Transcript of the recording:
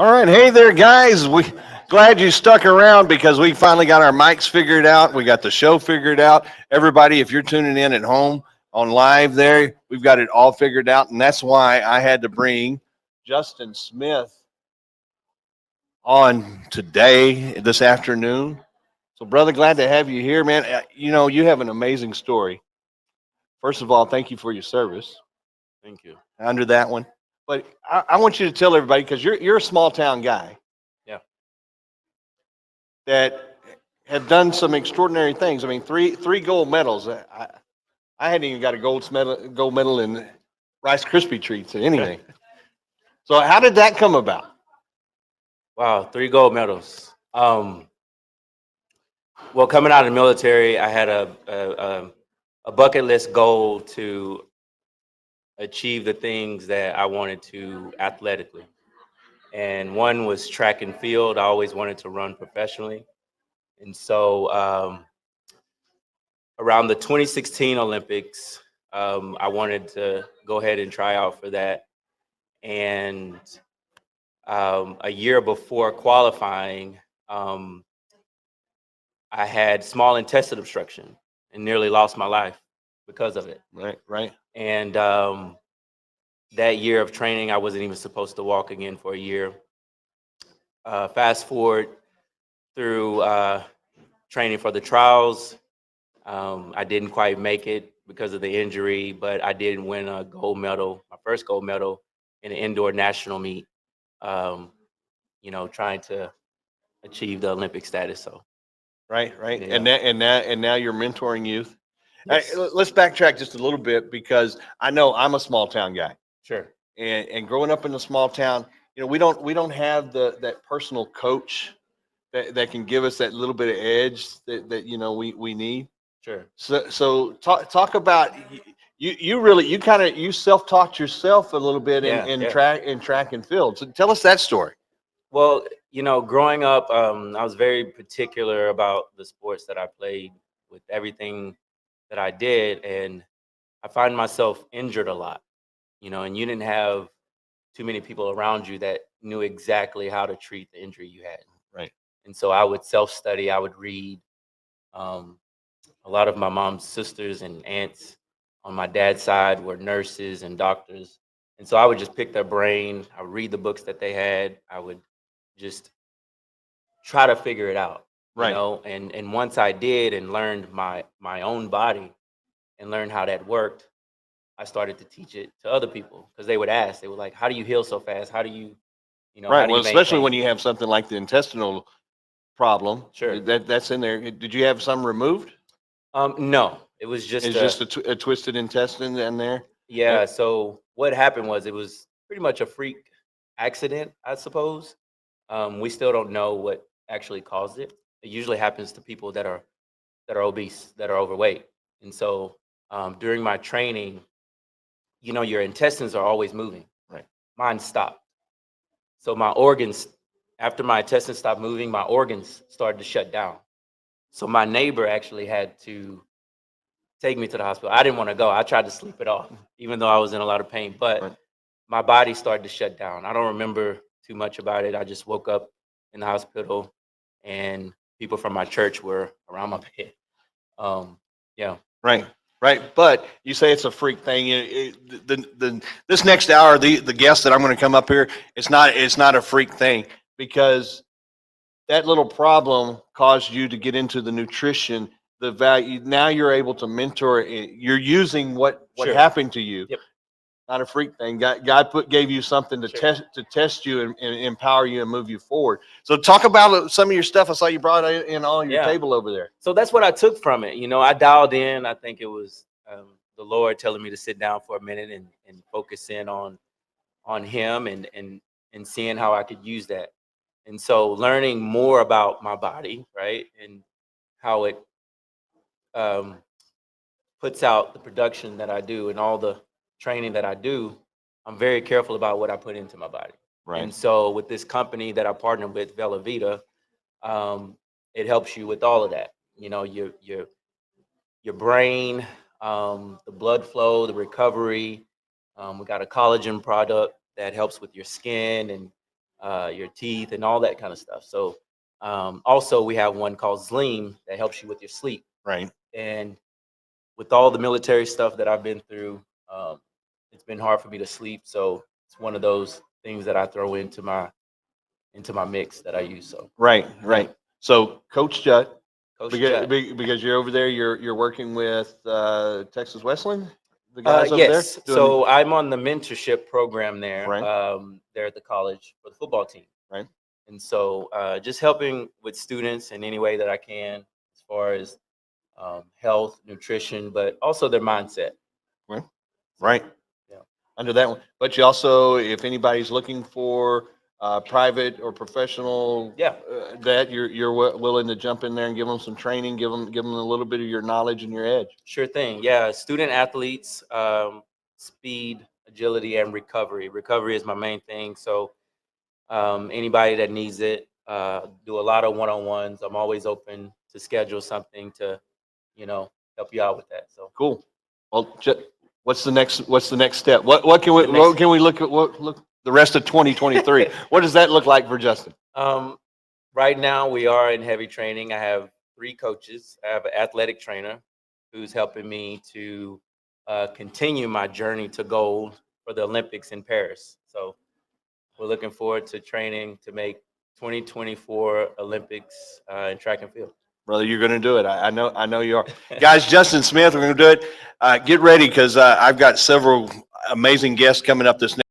All right, hey there, guys. We glad you stuck around because we finally got our mics figured out. We got the show figured out. Everybody, if you're tuning in at home on live, there we've got it all figured out, and that's why I had to bring Justen Smith on today, this afternoon. So, brother, glad to have you here, man. You know, you have an amazing story. First of all, thank you for your service Thank you. under that one. But I want you to tell everybody because you're a small town guy Yeah. that have done some extraordinary things. I mean, three gold medals. I hadn't even got a gold medal in Rice Krispie treats or anything. So how did that come about? Wow, 3 gold medals. Well, coming out of the military, I had a bucket list goal to achieve the things that I wanted to athletically. And one was track and field. I always wanted to run professionally. And so around the 2016 Olympics, I wanted to go ahead and try out for that. And a year before qualifying, I had small intestine obstruction and nearly lost my life because of it. Right, right. And that year of training, I wasn't even supposed to walk again for a year. Fast forward through training for the trials, I didn't quite make it because of the injury, but I did win a gold medal, my first gold medal in an indoor national meet. Um, trying to achieve the Olympic status. So Right, right. yeah, And now you're mentoring youth. yes, Let's backtrack just a little bit because I know I'm a small town guy. sure, And growing up in a small town, we don't have that personal coach that can give us that little bit of edge that we need. sure. So talk about you really you self-taught yourself a little bit in, Yeah, in yeah. track and field. So tell us that story. Well, growing up, I was very particular about the sports that I played with everything that I did, and I find myself injured a lot. And you didn't have too many people around you that knew exactly how to treat the injury you had. Right. And so I would self-study, I would read. Um, a lot of my mom's sisters and aunts on my dad's side were nurses and doctors. And so I would just pick their brain. I would read the books that they had. I would just try to figure it out, Right. and once I did and learned my own body and learned how that worked, I started to teach it to other people because they would ask, they were like, how do you heal so fast? How do you, how Right. do Well, you especially when maintain? you have something like the intestinal problem Sure. that's in there. Did you have some removed? No, it was just It's just a twisted intestine in there. yeah. So what happened was it was pretty much a freak accident, I suppose. We still don't know what actually caused it. It usually happens to people that are obese, that are overweight. And so during my training, your intestines are always moving. Right. Mine stopped. So my organs, after my intestines stopped moving, my organs started to shut down. So my neighbor actually had to take me to the hospital. I didn't want to go. I tried to sleep it off, even though I was in a lot of pain. But Right. my body started to shut down. I don't remember too much about it. I just woke up in the hospital, and people from my church were around my bed. Um, yeah. Right, right. But you say it's a freak thing. This next hour, the guest that I'm going to come up here, it's not a freak thing because that little problem caused you to get into the nutrition, the value. Now you're able to mentor. You're using what Sure. happened to you. Yep. Not a freak thing. God gave you something to Sure. test you and empower you and move you forward. So talk about some of your stuff. I saw you brought in all your Yeah. table over there. So that's what I took from it. I dialed in. I think it was the Lord telling me to sit down for a minute and focus in on Him and seeing how I could use that. And so learning more about my body, right, and how it um, puts out the production that I do and all the training that I do, I'm very careful about what I put into my body. Right. And so with this company that I partner with, Vela Vita, it helps you with all of that. Your brain, the blood flow, the recovery. We got a collagen product that helps with your skin and your teeth, and all that kind of stuff. So also we have one called Zleam that helps you with your sleep. Right. And with all the military stuff that I've been through, it's been hard for me to sleep. So it's one of those things that I throw into my mix that I use. So Right. Right. So Coach Jut, Coach because, Jut. because you're over there, you're working with Texas Wesleyan, the guys over there. Yes. Doing, So I'm on the mentorship program there. Right. There at the college for the football team. Right. And so just helping with students in any way that I can, as far as health, nutrition, but also their mindset. Right. Right. Yeah. Under that one. But you also, if anybody's looking for private or professional, Yeah. that you're willing to jump in there and give them some training, give them a little bit of your knowledge and your edge. Sure thing. Yeah. Student athletes, speed, agility, and recovery. Recovery is my main thing. So anybody that needs it, do a lot of one-on-ones. I'm always open to schedule something to, help you out with that. So Cool. Well, what's the next step? What can we look at? What look the rest of 2023? What does that look like for Justin? Right now we are in heavy training. I have 3 coaches. I have an athletic trainer who's helping me to continue my journey to gold for the Olympics in Paris. So we're looking forward to training to make 2024 Olympics in track and field. Brother, you're going to do it. I know you are. Guys, Justen Smith, we're going to do it. Get ready because I've got several amazing guests coming up this next